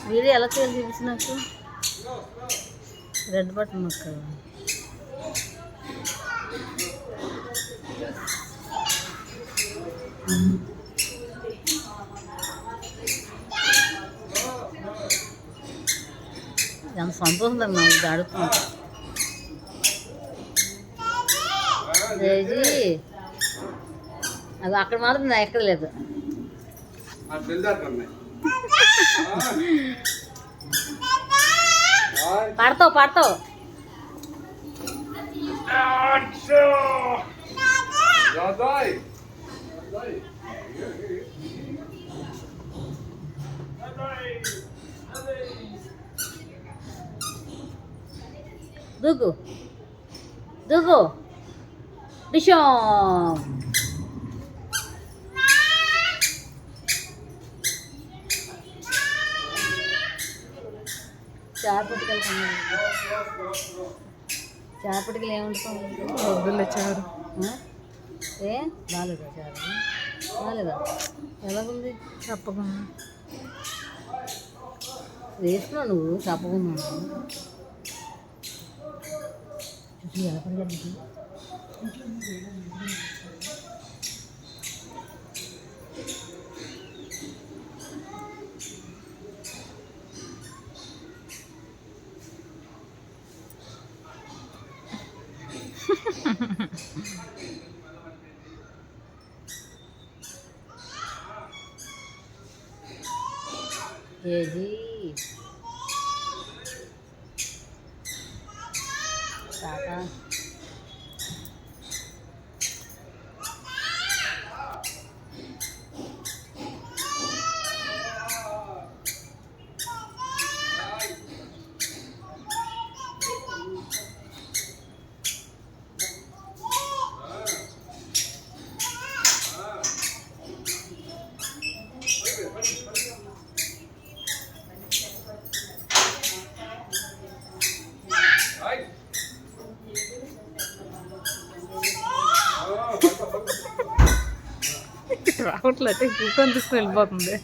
Video ఎలా చేయాలి చూపించి నాకు. రెడ్ బటన్ నొక్కాలి. ఎంత సంతోషం నాకు ఇది అడుగుతున్నా. జేజీ అది అక్కడ మాత్రం నా ఎక్కడ లేదు. పడతావు పడతావు. దూకు దూకు డిషో. చేపటికలు ఏముంటాం వద్దులే చారు. ఏ బాగాలేదా చారు? బాగాలేదా? ఎలాగుంది? తప్పకుండా వేసుకున్నావు నువ్వు. తప్పకుండా ఎలా పడలేదు. ఏది టాటా. రావట్లేదు కూర్చొని తీసుకుని వెళ్ళిపోతుంది.